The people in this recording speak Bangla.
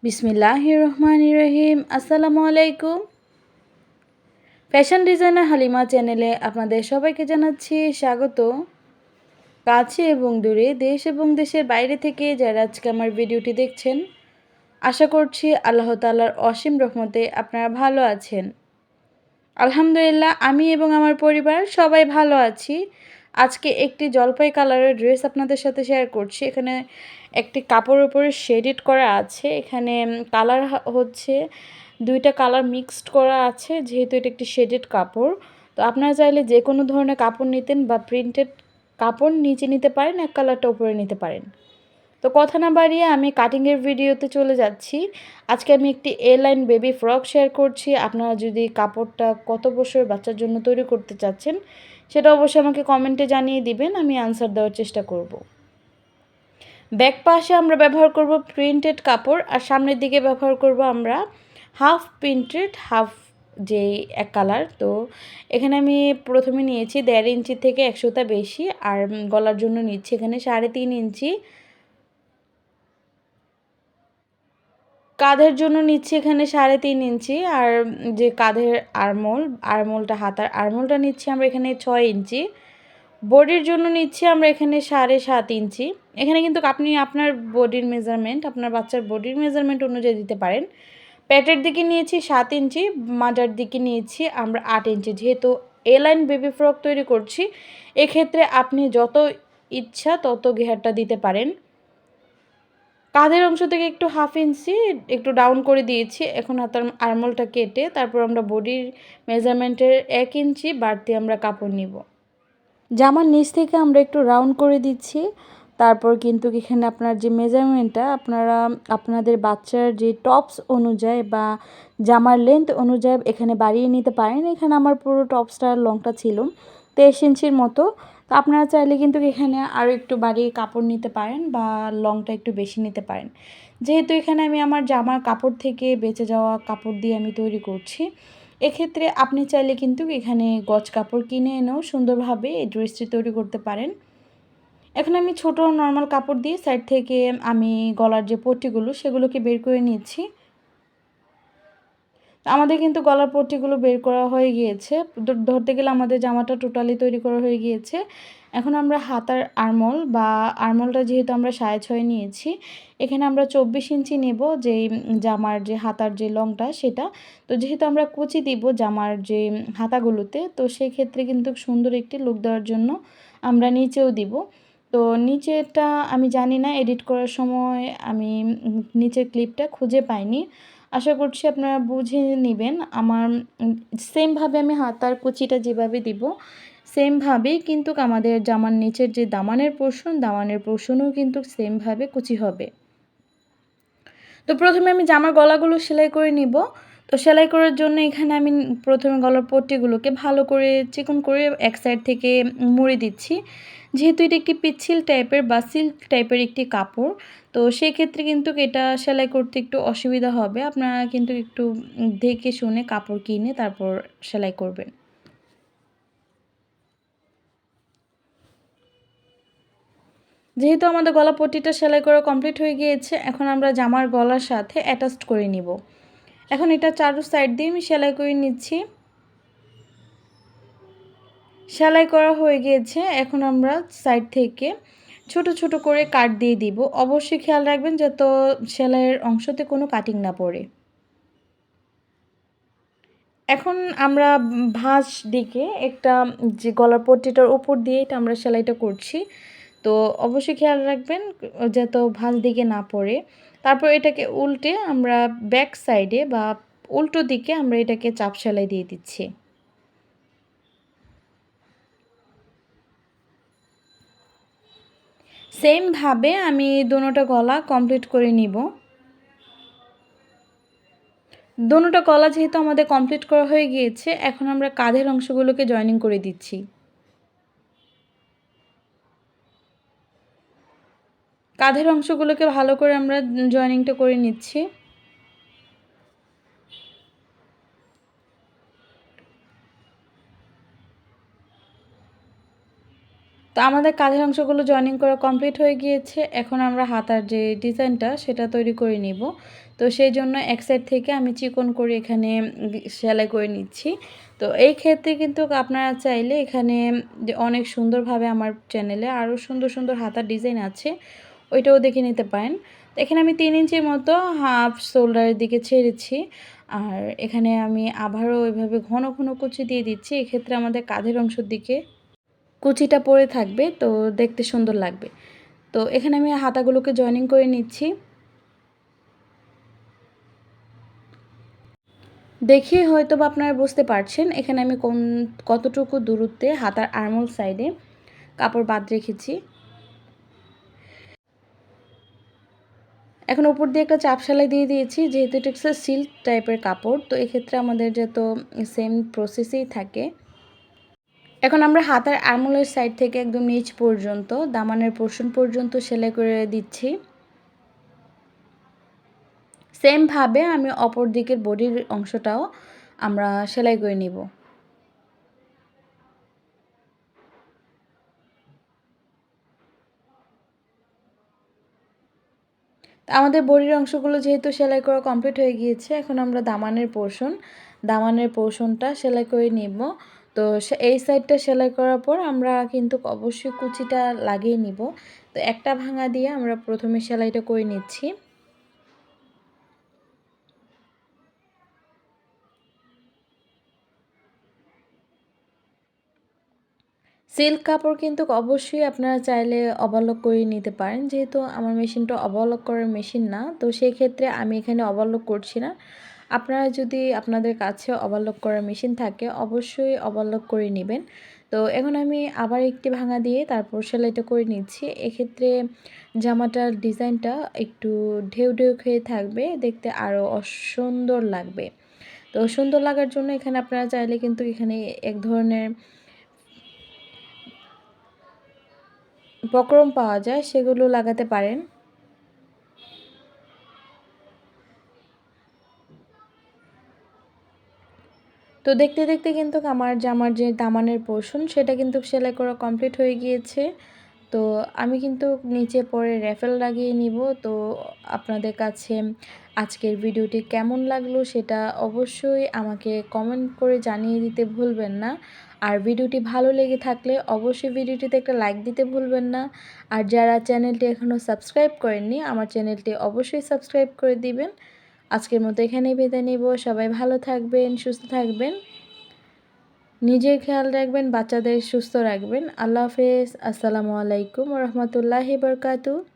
বিসমিল্লাহির রহমানির রহিম। আসসালামু আলাইকুম। ফ্যাশন ডিজাইনার হালিমা চ্যানেলে আপনাদের সবাইকে জানাচ্ছি স্বাগত। কাছে এবং দূরে, দেশ এবং দেশের বাইরে থেকে যারা আজকে আমার ভিডিওটি দেখছেন, আশা করছি আল্লাহ তাআলার অসীম রহমতে আপনারা ভালো আছেন। আলহামদুলিল্লাহ, আমি এবং আমার পরিবার সবাই ভালো আছি। আজকে একটি জলপাই কালারের ড্রেস আপনাদের সাথে শেয়ার করছি। এখানে একটি কাপড়ের উপরে শেডিড করা আছে। এখানে কালার হচ্ছে ২টা কালার মিক্সড করা আছে, যেহেতু এটা একটি শেডেড কাপড়। তো আপনারা চাইলে যে কোনো ধরনের কাপড় নিতেন বা প্রিন্টেড কাপড় নিচে নিতে পারেন, এক কালারটা উপরে নিতে পারেন। তো কথা না বাড়িয়ে আমি কাটিংয়ের ভিডিওতে চলে যাচ্ছি। আজকে আমি একটি এ লাইন বেবি ফ্রক শেয়ার করছি। আপনারা যদি কাপড়টা কত বছর বাচ্চার জন্য তৈরি করতে চাচ্ছেন, সেটা অবশ্যই আমাকে কমেন্টে জানিয়ে দিবেন, আমি আনসার দেওয়ার চেষ্টা করব। ব্যাক পাশে আমরা ব্যবহার করব প্রিন্টেড কাপড়, আর সামনের দিকে ব্যবহার করব আমরা হাফ প্রিন্টেড হাফ যে এক কালার। তো এখানে আমি প্রথমে নিয়েছি ১.৫ ইঞ্চি থেকে ১০০টা বেশি, আর গলার জন্য নিচ্ছি এখানে ৩.৫ ইঞ্চি। কাঁধের জন্য নিচ্ছি এখানে ৩.৫ ইঞ্চি, আর যে কাঁধের আরমোলটা হাতার আরমোলটা নিচ্ছি আমরা এখানে ৬ ইঞ্চি। বডির জন্য নিচ্ছি আমরা এখানে ৭.৫ ইঞ্চি। এখানে কিন্তু আপনি আপনার বডির মেজারমেন্ট, আপনার বাচ্চার বডির মেজারমেন্ট অনুযায়ী দিতে পারেন। পেটের দিকে নিয়েছি ৭ ইঞ্চি, মাজার দিকে নিয়েছি আমরা ৮ ইঞ্চি। যেহেতু এ লাইন বেবি ফ্রক তৈরি করছি, এক্ষেত্রে আপনি যত ইচ্ছা তত ঘেরটা দিতে পারেন। কাঁধের অংশ থেকে একটু হাফ ইঞ্চি একটু ডাউন করে দিয়েছি। এখন হাতার আরমোলটা কেটে তারপর আমরা বডির মেজারমেন্টের ১ ইঞ্চি বাড়তি আমরা কাপড় নিব। জামার নিচ থেকে আমরা একটু রাউন্ড করে দিচ্ছি। তারপর কিন্তু এখানে আপনার যে মেজারমেন্টটা আপনারা আপনাদের বাচ্চার যে টপস অনুযায়ী বা জামার লেন্থ অনুযায়ী এখানে বাড়িয়ে নিতে পারেন। এখানে আমার পুরো টপসটার লংটা ছিল ২৩ ইঞ্চির মতো। তো আপনারা চাইলে কিন্তু এখানে আরও একটু বাড়িয়ে কাপড় নিতে পারেন বা লংটা একটু বেশি নিতে পারেন। যেহেতু এখানে আমি আমার জামার কাপড় থেকে বেঁচে যাওয়া কাপড় দিয়ে আমি তৈরি করছি, এক্ষেত্রে আপনি চাইলে কিন্তু এখানে গজ কাপড় কিনে এনেও সুন্দরভাবে এই ড্রেসটি তৈরি করতে পারেন। এখন আমি ছোট নর্মাল কাপড় দিয়ে সাইড থেকে আমি গলার যে পট্টিগুলো সেগুলোকে বের করে নিচ্ছি। আমাদের কিন্তু গলার পট্টিগুলো বের করা হয়ে গিয়েছে। ধরতে গেলে আমাদের জামাটা টোটালি তৈরি করা হয়ে গিয়েছে। এখন আমরা হাতার আরমোলটা যেহেতু আমরা ৬.৫ নিয়েছি, এখানে আমরা ২৪ ইঞ্চি নেব যেই জামার যে হাতার যে লংটা সেটা। তো যেহেতু আমরা কুচি দিব জামার যে হাতাগুলোতে, তো সেক্ষেত্রে কিন্তু সুন্দর একটি লুক দেওয়ার জন্য আমরা নিচেও দিব। তো নিচেরটা আমি জানি না, এডিট করার সময় আমি নিচের ক্লিপটা খুঁজে পাইনি। আশা করছি আপনারা বুঝে নিবেন। আমার সেমভাবে আমি হাতার কুচিটা যেভাবে দিব, সেমভাবেই কিন্তু আমাদের জামার নিচের যে দামানের পোরশনও কিন্তু সেমভাবে কুচি হবে। তো প্রথমে আমি জামার গলাগুলো সেলাই করে নিব। তো সেলাই করার জন্য এখানে আমি প্রথমে গলার পট্টিগুলোকে ভালো করে চিকন করে এক সাইড থেকে মুড়ে দিচ্ছি। যেহেতু এটা একটি পিচ্ছিল টাইপের বা সিল্ক টাইপের একটি কাপড়, তো সেক্ষেত্রে কিন্তু এটা সেলাই করতে একটু অসুবিধা হবে। আপনারা কিন্তু একটু দেখে শুনে কাপড় কিনে তারপর সেলাই করবেন। যেহেতু আমাদের গলা পট্টিটা সেলাই করা কমপ্লিট হয়ে গিয়েছে, এখন আমরা জামার গলার সাথে অ্যাটাচড করে নিব। এখন এটা চারু সাইড দিয়ে আমি সেলাই করে নিচ্ছি। সেলাই করা হয়ে গিয়েছে, এখন আমরা সাইড থেকে ছোট ছোট করে কাট দিয়ে দিব। অবশ্যই খেয়াল রাখবেন যাতে সেলাইয়ের অংশতে কোনো কাটিং না পড়ে। এখন আমরা ভাঁজ দিকে একটা যে গলার পট্টিটার উপর দিয়ে এটা আমরা সেলাইটা করছি। তো অবশ্যই খেয়াল রাখবেন যাতে ভাঁজ দিকে না পড়ে। তারপর এটাকে উল্টে আমরা ব্যাক সাইডে বা উল্টো দিকে আমরা এটাকে চাপ সেলাই দিয়ে দিচ্ছি। সেমভাবে আমি দোনোটা গলা কমপ্লিট করে নিব। দোনোটা গলা যেহেতু আমাদের কমপ্লিট করা হয়ে গিয়েছে, এখন আমরা কাঁধের অংশগুলোকে জয়েনিং করে দিচ্ছি। কাঁধের অংশগুলোকে ভালো করে আমরা জয়েনিংটা করে নিচ্ছি। তো আমাদের কাঁধের অংশগুলো জয়েনিং করা কমপ্লিট হয়ে গিয়েছে। এখন আমরা হাতার যে ডিজাইনটা সেটা তৈরি করে নিব। তো সেই জন্য এক সাইড থেকে আমি চিকন করে এখানে সেলাই করে নিচ্ছি। তো এই ক্ষেত্রে কিন্তু আপনারা চাইলে এখানে যে অনেক সুন্দরভাবে আমার চ্যানেলে আরও সুন্দর সুন্দর হাতার ডিজাইন আছে, ওইটাও দেখে নিতে পারেন। তো এখানে আমি 3 ইঞ্চির মতো হাফ শোল্ডারের দিকে ছেড়েছি। আর এখানে আমি আবারও এভাবে ঘন ঘন কুচি দিয়ে দিচ্ছি। এক্ষেত্রে আমাদের কাঁধের অংশের দিকে কুচিটা পড়ে থাকবে, তো দেখতে সুন্দর লাগবে। তো এখানে আমি হাতাগুলোকে জয়েনিং করে নিচ্ছি। দেখেই হয়তো বা আপনারা বুঝতে পারছেন এখানে আমি কতটুকু দূরত্বে হাতার আর্মহোল সাইডে কাপড় বাদ রেখেছি। এখন উপর দিয়ে একটা চাপ সেলাই দিয়ে দিয়েছি, যেহেতু এটা একটা সিল্ক টাইপের কাপড়, তো এক্ষেত্রে আমাদের যত সেম প্রসেসেই থাকে। এখন আমরা হাতার আর্মহোলের সাইড থেকে একদম নিচ পর্যন্ত দামানের পোরশন পর্যন্ত সেলাই করে দিচ্ছি। সেমভাবে আমি অপর দিকের বডির অংশটাও আমরা সেলাই করে নিব। আমাদের বডির অংশগুলো যেহেতু সেলাই করা কমপ্লিট হয়ে গিয়েছে, এখন আমরা দামানের পোরশনটা সেলাই করে নিব। তো এই সাইডটা সেলাই করার পর আমরা কিন্তু অবশ্যই কুচিটা লাগিয়ে নিব। তো একটা ভাঙা দিয়ে আমরা প্রথমে সেলাইটা করে নিচ্ছি। সিল্ক কাপড় কিন্তু অবশ্যই আপনারা চাইলে ওভারলক করে নিতে পারেন। যেহেতু আমার মেশিনটা ওভারলক করার মেশিন না, তো সেই ক্ষেত্রে আমি এখানে ওভারলক করছি না। আপনারা যদি আপনাদের কাছে ওভারলক করার মেশিন থাকে অবশ্যই ওভারলক করে নেবেন। তো এখন আমি আবার একটি ভাঙা দিয়ে তারপর সেলাইটা করে নিচ্ছি। এক্ষেত্রে জামাটার ডিজাইনটা একটু ঢেউ ঢেউ খেয়ে থাকবে, দেখতে আরও সুন্দর লাগবে। তো সুন্দর লাগার জন্য এখানে আপনারা চাইলে কিন্তু এখানে এক ধরনের বক্রম পাওয়া যায়, সেগুলো লাগাতে পারেন। তো দেখতে দেখতে কিন্তু আমার জামার যে দামানের পোরশন সেটা কিন্তু সেলাই করা কমপ্লিট হয়ে গিয়েছে। তো আমি কিন্তু নিচে পরে র্যাফেল লাগিয়ে নিব। তো আপনাদের কাছে আজকের ভিডিওটি কেমন লাগলো সেটা অবশ্যই আমাকে কমেন্ট করে জানিয়ে দিতে ভুলবেন না। আর ভিডিওটি ভালো লেগে থাকলে অবশ্যই ভিডিওটিতে একটা লাইক দিতে ভুলবেন না। আর যারা চ্যানেলটি এখনও সাবস্ক্রাইব করেননি আমার চ্যানেলটি অবশ্যই সাবস্ক্রাইব করে দিবেন। আজকের মতো এখানেই বিদায় নিব। সবাই ভালো থাকবেন, সুস্থ থাকবেন, নিজের খেয়াল রাখবেন, বাচ্চাদের সুস্থ রাখবেন। আল্লাহ হাফেজ। আসসালামু আলাইকুম ওয়া রাহমাতুল্লাহি ওয়া বারাকাতুহু।